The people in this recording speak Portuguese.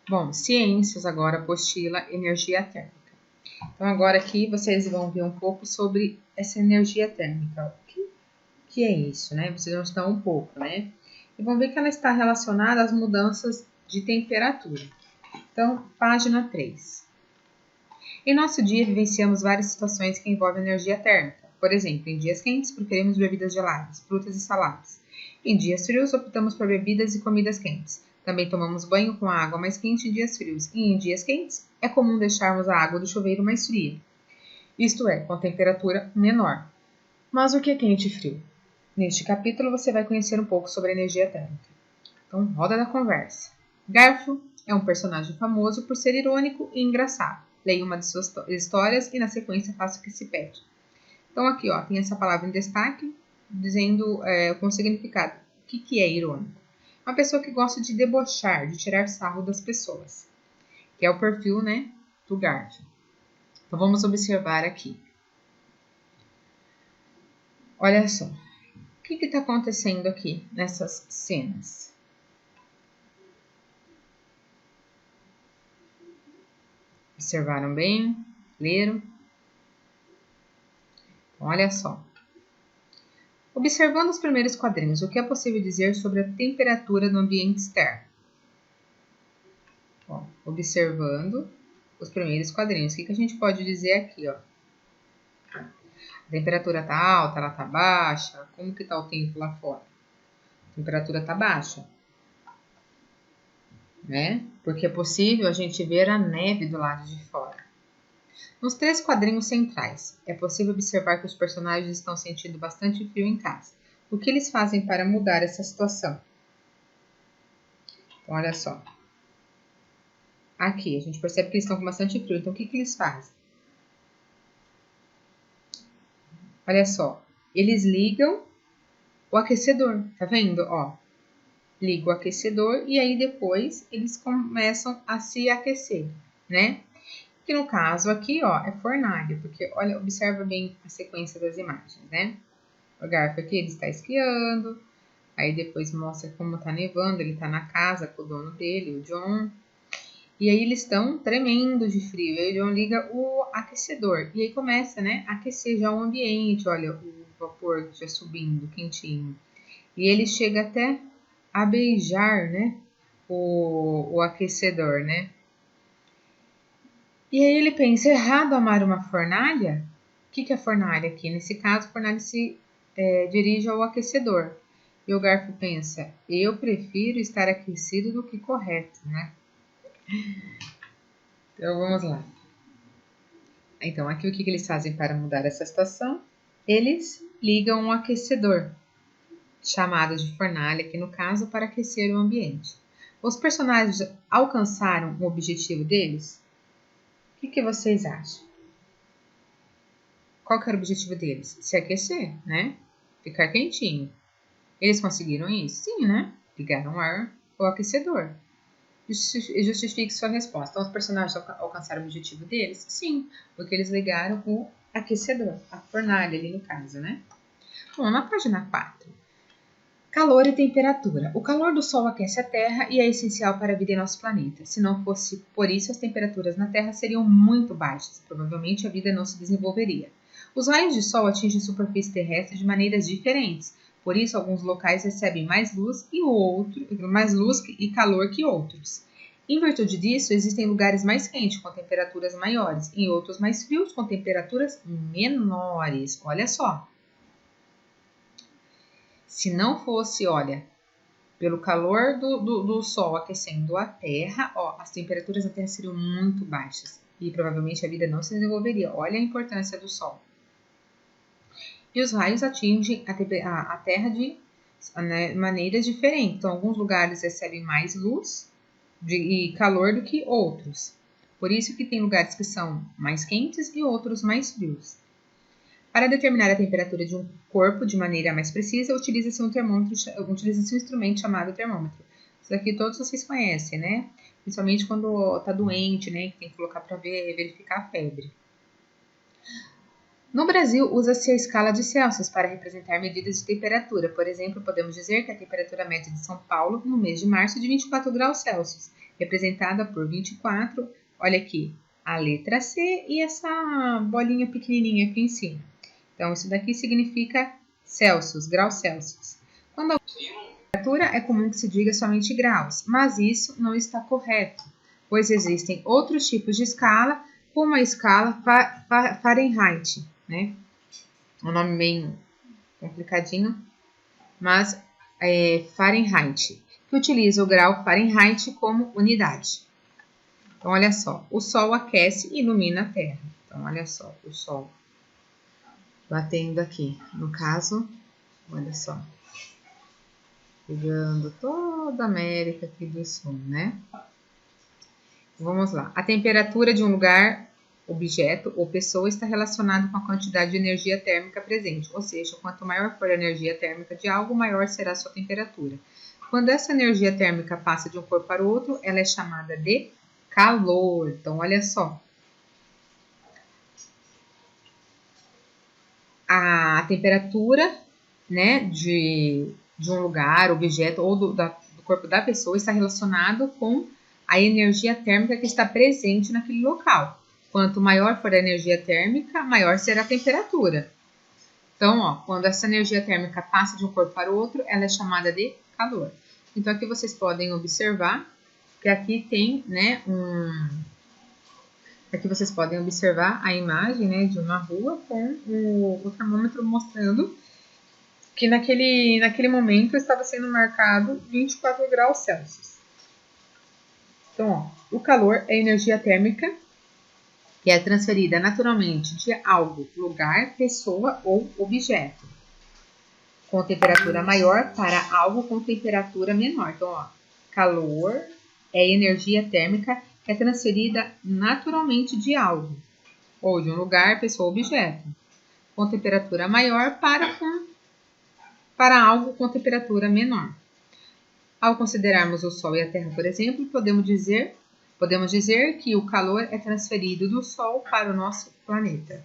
Bom, ciências agora, apostila energia térmica. Então, agora aqui vocês vão ver um pouco sobre essa energia térmica. O que é isso, né? Vocês vão estudar um pouco, né? E vão ver que ela está relacionada às mudanças de temperatura. Então, página 3. Em nosso dia, vivenciamos várias situações que envolvem energia térmica. Por exemplo, em dias quentes, preferimos bebidas geladas, frutas e saladas. Em dias frios, optamos por bebidas e comidas quentes. Também tomamos banho com a água mais quente em dias frios. E em dias quentes, é comum deixarmos a água do chuveiro mais fria. Isto é, com temperatura menor. Mas o que é quente e frio? Neste capítulo, você vai conhecer um pouco sobre a energia térmica. Então, roda da conversa. Garfield é um personagem famoso por ser irônico e engraçado. Leia uma de suas histórias e, na sequência, faça o que se pede. Então, aqui, ó, tem essa palavra em destaque, dizendo com significado. O que é irônico? Uma pessoa que gosta de debochar, de tirar sarro das pessoas. Que é o perfil, né, do Garfield. Então, vamos observar aqui. Olha só. O que está acontecendo aqui nessas cenas? Observaram bem? Leram? Olha só. Observando os primeiros quadrinhos, o que é possível dizer sobre a temperatura no ambiente externo? Ó, observando os primeiros quadrinhos, o que a gente pode dizer aqui? Ó? A temperatura está alta, ela está baixa? Como que está o tempo lá fora? A temperatura está baixa, né? Porque é possível a gente ver a neve do lado de fora. Nos 3 quadrinhos centrais, é possível observar que os personagens estão sentindo bastante frio em casa. O que eles fazem para mudar essa situação? Então, olha só. Aqui, a gente percebe que eles estão com bastante frio. Então, o que eles fazem? Olha só. Eles ligam o aquecedor. Tá vendo? Ó. Liga o aquecedor e aí depois eles começam a se aquecer, né? Que no caso aqui, ó, é fornalha, porque, olha, observa bem a sequência das imagens, né? O Garfield aqui, ele está esquiando, aí depois mostra como tá nevando, ele tá na casa com o dono dele, o John, e aí eles estão tremendo de frio, e aí o John liga o aquecedor, e aí começa, né, a aquecer já o ambiente, olha, o vapor já subindo, quentinho, e ele chega até a beijar, né, o aquecedor, né? E aí ele pensa, errado amar uma fornalha? O que é fornalha aqui? Nesse caso, fornalha se dirige ao aquecedor. E o Garfield pensa, eu prefiro estar aquecido do que correto, né? Então, vamos lá. Então, aqui o que eles fazem para mudar essa situação? Eles ligam um aquecedor, chamado de fornalha, aqui no caso, para aquecer o ambiente. Os personagens alcançaram o objetivo deles? O que vocês acham? Qual que era o objetivo deles? Se aquecer, né? Ficar quentinho. Eles conseguiram isso? Sim, né? Ligaram o aquecedor. Justifique sua resposta. Então, os personagens alcançaram o objetivo deles? Sim, porque eles ligaram o aquecedor, a fornalha ali no caso, né? Bom, na página 4. Calor e temperatura. O calor do Sol aquece a Terra e é essencial para a vida em nosso planeta. Se não fosse por isso, as temperaturas na Terra seriam muito baixas. Provavelmente a vida não se desenvolveria. Os raios de Sol atingem a superfície terrestre de maneiras diferentes. Por isso, alguns locais recebem mais luz e calor que outros. Em virtude disso, existem lugares mais quentes, com temperaturas maiores, e outros mais frios, com temperaturas menores. Olha só. Se não fosse, olha, pelo calor do Sol aquecendo a Terra, ó, as temperaturas da Terra seriam muito baixas e provavelmente a vida não se desenvolveria. Olha a importância do Sol. E os raios atingem a Terra de maneiras diferentes. Então, alguns lugares recebem mais luz e calor do que outros. Por isso que tem lugares que são mais quentes e outros mais frios. Para determinar a temperatura de um corpo de maneira mais precisa, utiliza-se um instrumento chamado termômetro. Isso aqui todos vocês conhecem, né? Principalmente quando está doente, né? Que tem que colocar para verificar a febre. No Brasil, usa-se a escala de Celsius para representar medidas de temperatura. Por exemplo, podemos dizer que a temperatura média de São Paulo, no mês de março, é de 24 graus Celsius. representada por 24. Olha aqui, a letra C e essa bolinha pequenininha aqui em cima. Então, isso daqui significa Celsius, graus Celsius. Quando a temperatura é comum que se diga somente graus, mas isso não está correto, pois existem outros tipos de escala, como a escala Fahrenheit, né? Um nome bem complicadinho, mas é Fahrenheit, que utiliza o grau Fahrenheit como unidade. Então, olha só, o Sol aquece e ilumina a Terra. Então, olha só, o Sol batendo aqui. No caso, olha só, pegando toda a América aqui do Sul, né? Vamos lá. A temperatura de um lugar, objeto ou pessoa está relacionada com a quantidade de energia térmica presente, ou seja, quanto maior for a energia térmica de algo, maior será a sua temperatura. Quando essa energia térmica passa de um corpo para o outro, ela é chamada de calor. Então, olha só. A temperatura, né, de um lugar, objeto ou do corpo da pessoa está relacionado com a energia térmica que está presente naquele local. Quanto maior for a energia térmica, maior será a temperatura. Então, ó, quando essa energia térmica passa de um corpo para o outro, ela é chamada de calor. Então, aqui vocês podem observar que aqui tem, né, Aqui vocês podem observar a imagem, né, de uma rua com o termômetro mostrando que naquele momento estava sendo marcado 24 graus Celsius. Então, ó, o calor é energia térmica que é transferida naturalmente de algo, lugar, pessoa ou objeto, com temperatura maior para algo com temperatura menor. Então, ó, calor é energia térmica que é transferida naturalmente de algo, ou de um lugar, pessoa ou objeto, com temperatura maior para algo com temperatura menor. Ao considerarmos o Sol e a Terra, por exemplo, podemos dizer que o calor é transferido do Sol para o nosso planeta.